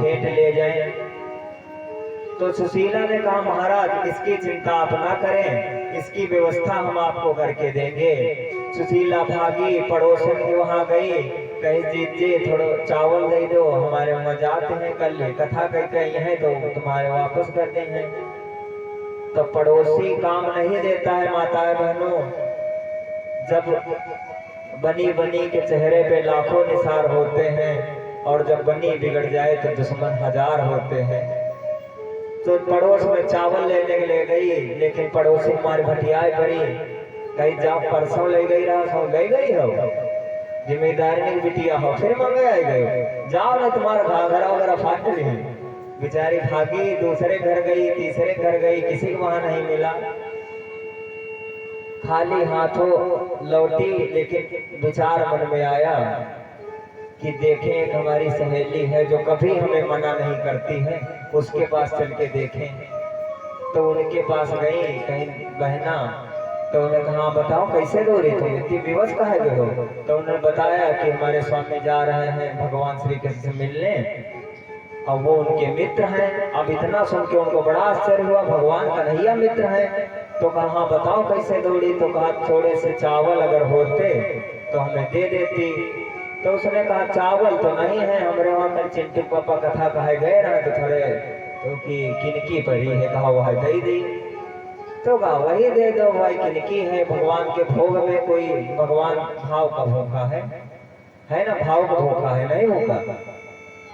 भेंट ले जाएं। तो सुशीला ने कहा महाराज इसकी चिंता आप ना करें, इसकी व्यवस्था हम आपको करके देंगे। सुशीला भागी, पड़ोसन के वहां गई, कही जी थोड़ा चावल दे दो, हमारे वहां जाते हैं कल कथा करके है तो तुम्हारे वापस कर देंगे। तो पड़ोसी काम नहीं देता है माताएं बहनों। जब बनी बनी के चेहरे पे लाखों निसार होते हैं और जब बनी बिगड़ जाए तो दुश्मन हजार होते हैं। तो पड़ोस में चावल लेने के लिए गई, लेकिन पड़ोसी हमारी भटियाई पड़ी, कहीं जाओ परसों ले गई रहा सो गई हो, जिम्मेदारी नहीं बिटिया हो, फिर मंगे आई गए, जाओ ना तुम्हारा घाघरा वगैरह फाट रही है। बेचारी भागी, दूसरे घर गई, तीसरे घर गई, किसी को वहां नहीं मिला, खाली हाथों लौटी। लेकिन विचार मन में आया कि देखें एक हमारी सहेली है जो कभी हमें मना नहीं करती है, उसके पास चल के देखें। तो उनके पास गई, कहीं बहना, तो उन्होंने कहा बताओ कैसे दो रही तुम इतनी विवश का है हो। तो उन्होंने बताया कि हमारे स्वामी जा रहे हैं भगवान श्री कृष्ण से मिलने और वो उनके मित्र हैं। अब इतना सुन के उनको बड़ा आश्चर्य हुआ, भगवान कन्हैया मित्र हैं। तो कहा बताओ कैसे दौड़ी। तो कहा थोड़े से चावल अगर होते तो हमें दे देती। तो उसने कहा चावल तो नहीं है हमारे वहाँ, कल चिंटू पापा कथा कहे गए ना तो थोड़े क्योंकि किनकी पड़ी है, कहा वह दे दी। तो कहा वही दे दो भाई, किनकी है, भगवान के भोग में कोई भगवान भाव का भूखा है ना, भाव का भूखा है नहीं भूखा।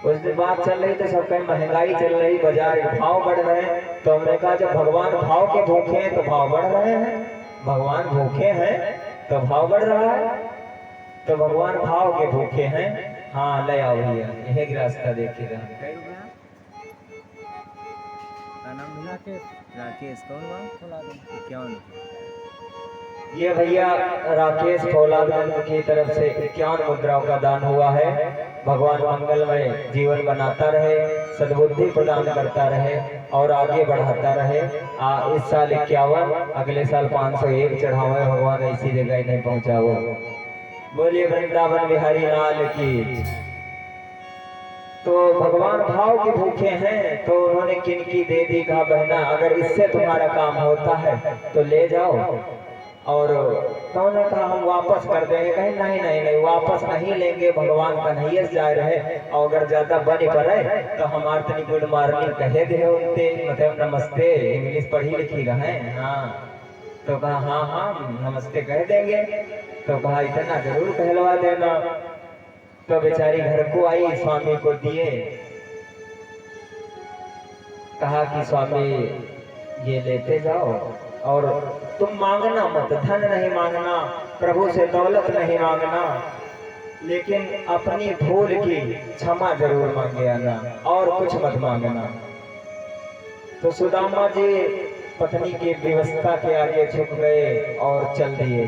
उस दिन बात चल रही तो सब कहीं महंगाई चल रही, बाजार भाव बढ़ रहे हैं। तो हमने कहा जब भगवान भाव के भूखे हैं तो भाव बढ़ रहे हैं, भगवान भूखे हैं तो भाव बढ़ रहा है। तो भगवान भाव के भूखे हैं। हाँ ले आओ भैया, यही रास्ता देखिएगा। राकेश कौन बात? ये भैया राकेश फौलादगंज की तरफ से 51 मुद्राओं का दान हुआ है। भगवान मंगलमय जीवन बनाता रहे, सद्बुद्धि प्रदान करता रहे और आगे बढ़ाता रहे। इस साल 51, अगले साल 501 चढ़ावे, भगवान ऐसी जगह नहीं पहुंचा वो। बोलिए वृंदावन बिहारी लाल की। तो भगवान भाव के भूखे हैं तो उन्होंने किनकी दे दी, कहा बहना अगर इससे तुम्हारा काम होता है तो ले जाओ। और तो उन्होंने कहा हम वापस कर देंगे। कहीं नहीं नहीं नहीं वापस नहीं लेंगे, भगवान कन्हैया से जा रहे और अगर ज्यादा बन पड़े तो हमारे तनी गुड मॉर्निंग कहे दे उनते, मतलब नमस्ते, इंग्लिश पढ़ी लिखी रहे। हाँ तो कहा हाँ हाँ नमस्ते कह देंगे। तो कहा इतना जरूर कहलवा देना। तो बेचारी घर को आई, स्वामी को दिए, कहा कि स्वामी ये लेते जाओ और तुम मांगना मत, धन नहीं मांगना, प्रभु से दौलत नहीं मांगना, लेकिन अपनी भूल की क्षमा जरूर मांगे आना और कुछ मत मांगना। तो सुदामा जी पत्नी की व्यवस्था के आगे झुक गए और चल दिए।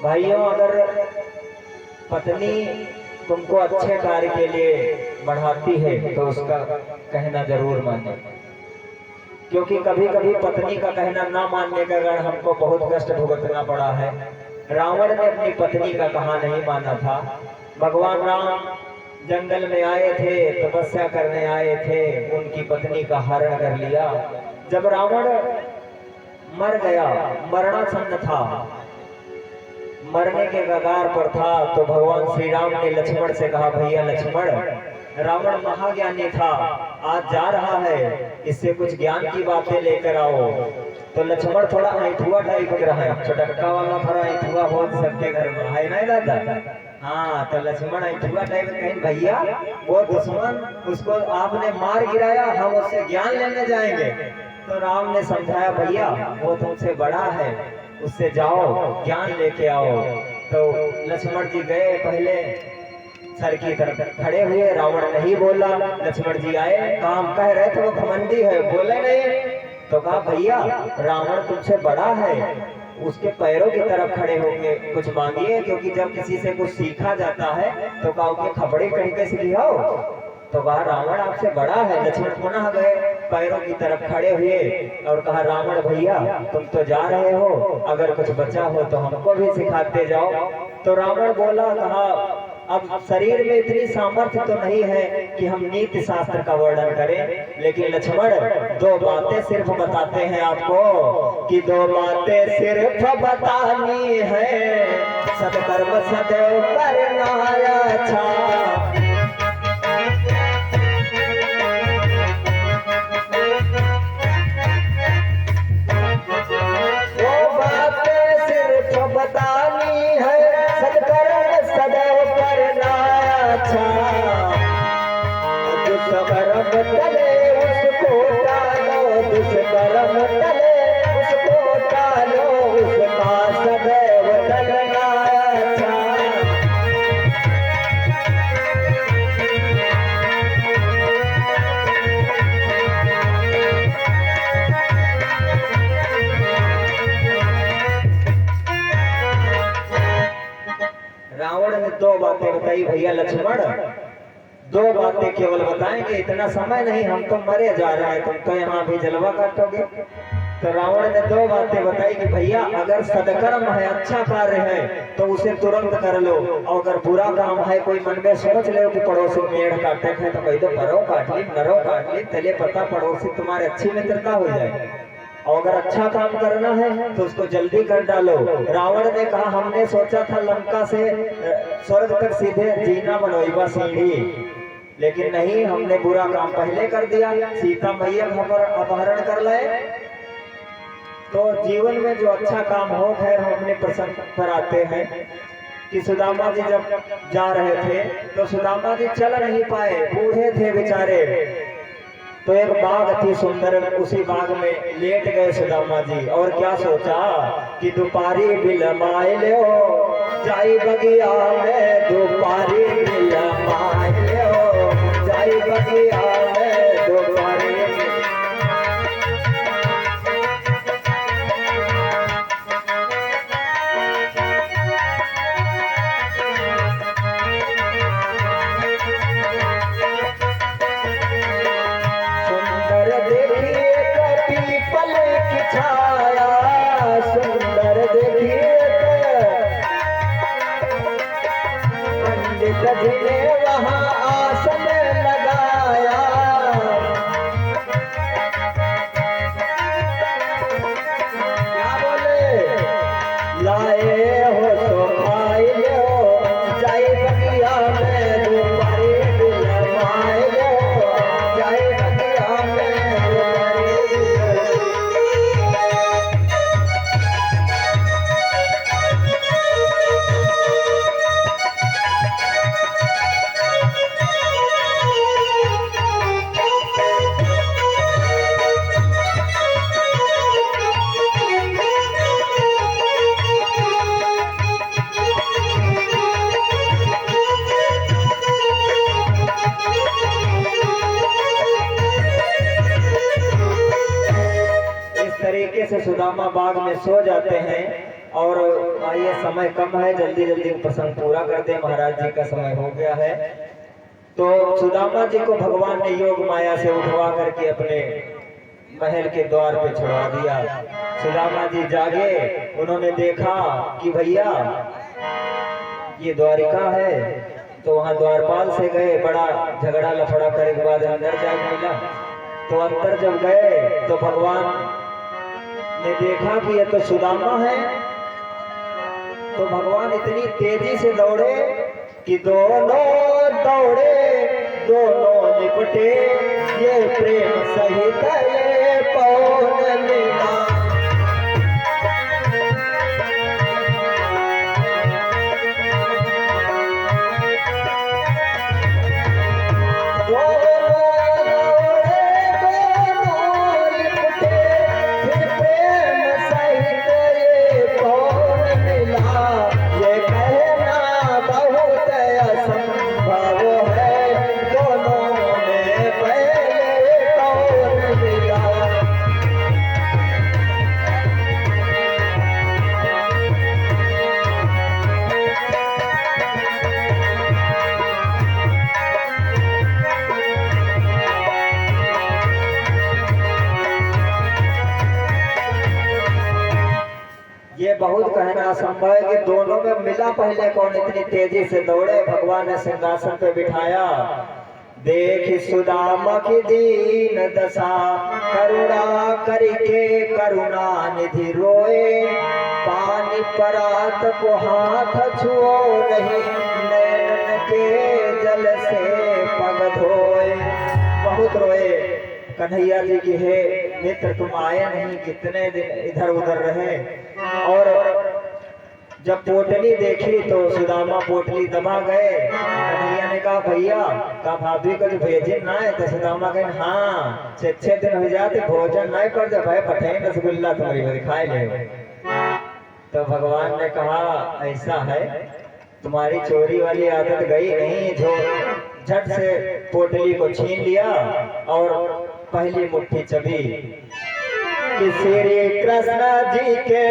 भाइयों अगर पत्नी तुमको अच्छे कार्य के लिए बढ़ाती है तो उसका कहना जरूर माने, क्योंकि कभी कभी पत्नी का कहना ना मानने का कारण हमको बहुत कष्ट भुगतना पड़ा है। रावण ने अपनी पत्नी का कहा नहीं माना था। भगवान राम जंगल में आए थे, तपस्या करने आए थे, उनकी पत्नी का हरण कर लिया। जब रावण मर गया, मरणासन्न था, मरने के कगार पर था, तो भगवान श्री राम ने लक्ष्मण से कहा भैया लक्ष्मण, रावण महाज्ञानी था, आज जा रहा है, इससे कुछ ज्ञान की बातें लेकर आओ। तो लक्ष्मण थोड़ा ऐठुआ टाइप का है, चटक्का वाला थोड़ा ऐठुआ बहुत सबके घर में है ना दादा। हाँ तो लक्ष्मण ऐठुआ टाइप कहीं भैया वो दुश्मन उसको आपने मार गिराया, हम उससे ज्ञान लेने जाएंगे। तो राम ने समझाया भैया वो तुमसे बड़ा है, उससे जाओ ज्ञान लेके आओ। तो लक्ष्मण जी गए, पहले सर की तरफ खड़े हुए, रावण नहीं बोला। लक्ष्मण जी आए, काम कह रहे थे वो घमंडी है, बोले नहीं। तो कहा भैया रावण तुमसे बड़ा है, उसके पैरों की तरफ खड़े होके कुछ मांगिए, क्योंकि जब किसी से कुछ सीखा जाता है तो कहा के खपड़े कहीं से लियाओ। तो कहा रावण आपसे बड़ा है। लक्ष्मण पुनः गए, पैरों की तरफ खड़े हुए और कहा रावण भैया तुम तो जा रहे हो, अगर कुछ बचा हो तो हमको भी सिखाते जाओ। तो रावण बोला, कहा अब शरीर में इतनी सामर्थ्य तो नहीं है कि हम नीति शास्त्र का वर्णन करें, लेकिन लक्ष्मण दो बातें सिर्फ बताते हैं आपको कि दो बातें सिर्फ बतानी है, सत्कर्म सदैव करना अच्छा। दुष्कर्म तले उसको टालो, दुष्कर्म तले उसको टालो, उसका सदैव टलना अच्छा। रावण ने दो बातें बताई भैया लक्ष्मण, दो बातें केवल बताएंगे, इतना समय नहीं, हम तो मरे जा रहे हैं, तुम तो यहाँ भी जलवा काटोगे। तो रावण ने दो बातें बताई कि भैया अगर सदकर्म है, अच्छा कार्य है तो उसे तुरंत कर लो, और अगर बुरा काम है, कोई मन में सोच ले कि पड़ोसी पेड़ काटे हैं तो कही तो परो काट ली, नरो काट ली, चले पता पड़ोसी तुम्हारे अच्छी मित्रता हो जाए, और अगर अच्छा काम करना है तो उसको जल्दी कर डालो। रावण ने कहा हमने सोचा था लंका से स्वर्ग तक सीधे जीना बनोईबा सीढ़ी, लेकिन नहीं, हमने बुरा काम पहले कर दिया, सीता मैया का अपहरण कर लाए। तो जीवन में जो अच्छा काम हो, खैर हम अपने प्रसंग पर आते हैं कि सुदामा जी जब जा रहे थे तो सुदामा जी चल नहीं पाए, बूढ़े थे बेचारे। तो एक बाग थी सुंदर, उसी बाग में लेट गए सुदामा जी, और क्या सोचा कि दुपारी बिलमाए लो जाई बगिया में, दुपारी बिलमाए लो जाई बगिया में, दुपारी। ने वहाँ आसन लगाया, क्या बोले लाए हो तो खाई लो जाए बगिया में, दुबारी बिलमाए लो जाए बगिया में, दुबारी। से सुदामा बाग में सो जाते हैं। और आइए समय कम है, जल्दी जल्दी प्रसंग पूरा कर दे, महाराज जी का समय हो गया है। तो सुदामा जी को भगवान ने योग माया से उठवा करके अपने महल के द्वार पे छुड़ा दिया। सुदामा जी जागे, उन्होंने देखा कि भैया ये द्वारिका है। तो वहां द्वारपाल से गए, बड़ा झगड़ा लफड़ा करने के बाद अंदर जाके मिला। तो अंदर जब गए तो भगवान ने देखा कि ये तो सुदामा है। तो भगवान इतनी तेजी से दौड़े कि दोनों दौड़े, दोनों निपटे, ये प्रेम सहित ये पौन लीला। दोनों में पहले कौन बहुत कहना असंभव है कि दोनों में मिला पहले कौन इतनी तेजी से दौड़े। भगवान ने सिंहासन पे बिठाया, देख सुदामा की दीन दशा, करुणा करके करुणा निधि रोए, पानी परात को हाथ छुओ नहीं, नैन के जल से पग धोए। बहुत रोए कन्हैया जी की, हे मित्र तुम आए नहीं, कितने दिन इधर उधर रहे। और जब पोटली देखी तो सुदामा पोटली दबा गए। कन्हैया ने कहा भैया का भाभी को जो भेजे ना है, तो सुदामा कहे हाँ 6 दिन हो जाते भोजन नहीं कर दे भाई, पठे रसगुल्ला तुम्हारी खाए ले। तो भगवान ने कहा ऐसा है, तुम्हारी चोरी वाली आदत गई नहीं। जो झट से पोटली को छीन लिया और पहली मुट्ठी चबी कि श्री कृष्ण जी के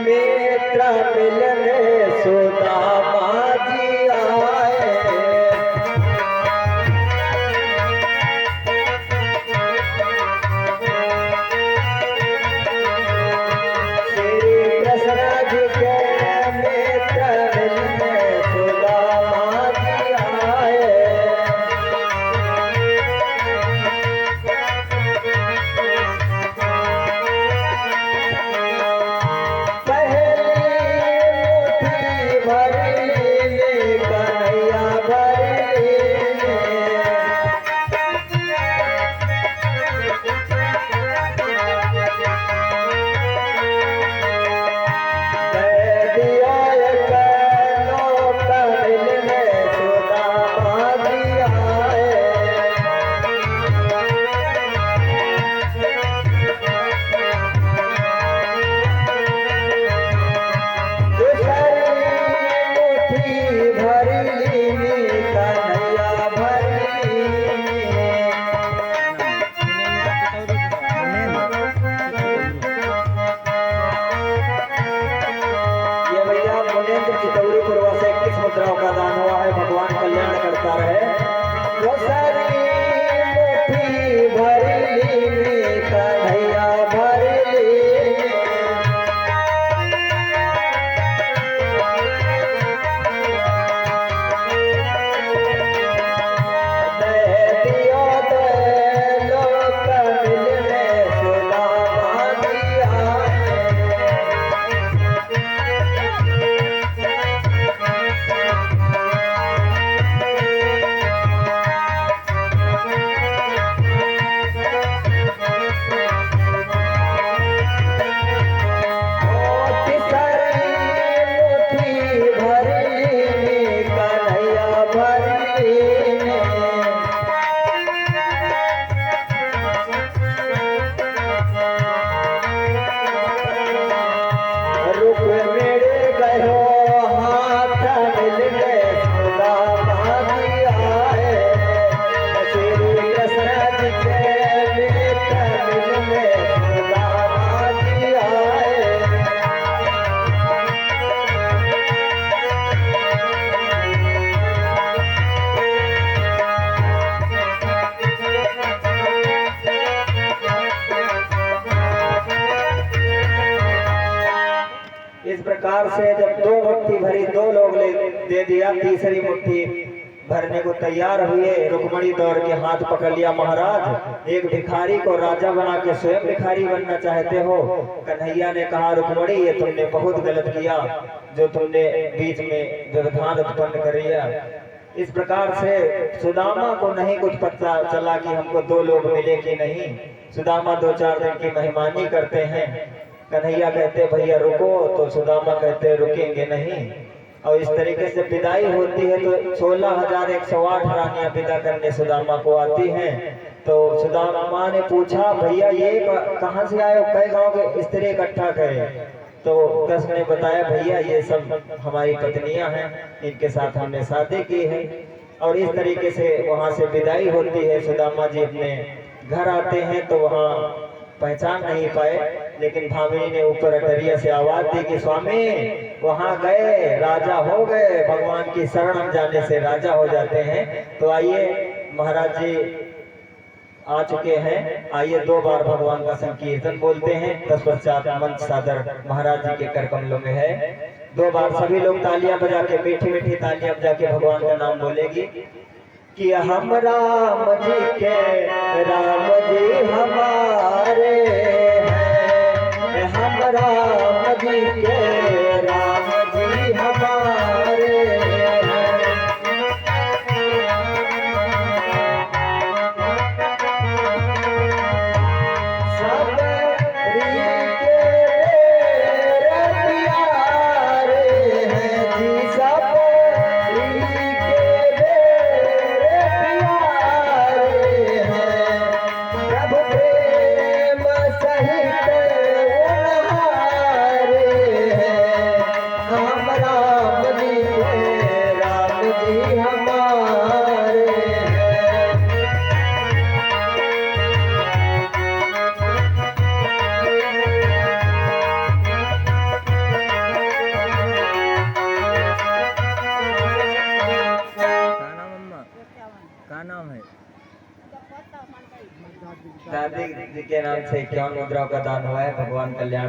मित्र मिलने सुदामा जी आए। श्री कृष्ण जी के मित्र मिलने सुदामा जी आए। इस प्रकार से जब 2 मुट्ठी भरी, 2 लोग दे दिया, तीसरी मुट्ठी भरने को तैयार हुए। रुक्मणी दौड़ के हाथ पकड़ लिया, महाराज एक भिखारी को राजा बना के स्वयं भिखारी बनना चाहते हो। कन्हैया ने कहा रुक्मणी ये तुमने बहुत गलत किया, जो तुमने बीच में व्यवधान उत्पन्न कर दिया। इस प्रकार से सुदामा को नहीं कुछ पता चला कि हमको 2 लोग मिले कि नहीं। सुदामा 2-4 दिन की मेहमानी करते हैं। कन्हैया कहते भैया रुको, तो सुदामा कहते रुकेंगे नहीं। और इस तरीके से विदाई होती है तो 16,108 रानियां विदा करने सुदामा को आती हैं। तो सुदामा ने पूछा भैया ये कहाँ से आए हो, कई गांव के स्त्री इकट्ठा करे। तो कृष्ण ने बताया भैया ये सब हमारी पत्नियां हैं, इनके साथ हमने शादी की है। और इस तरीके से वहां से विदाई होती है। सुदामा जी अपने घर आते हैं तो वहाँ पहचान नहीं पाए, लेकिन भामिनी ने ऊपर अटरिया से आवाज दी कि स्वामी वहां गए, राजा हो गए। भगवान की शरण जाने से राजा हो जाते हैं। तो आइए महाराज जी आ चुके हैं। आइए 2 बार भगवान का संकीर्तन बोलते हैं, तत्पश्चात मंच सादर महाराज जी के कर कमलों में है। 2 बार सभी लोग तालियां बजा के, मीठी मीठी तालियां बजा के भगवान का नाम बोलेगी कि हम राम जी के, राम जी हमारे हैं, हम राम जी के, राम जी हमारे हैं। सब री के मेरे प्यारे हैं जी, सब री के मेरे प्यारे हैं। प्रभु प्रेम सहित उन्हारे हैं, हम राम जी के, राम जी हमारे हैं। का नाम अम्मा? का नाम है? दादी जी के नाम से 51 मुद्राओं का दान हुआ है। भगवान कल्याण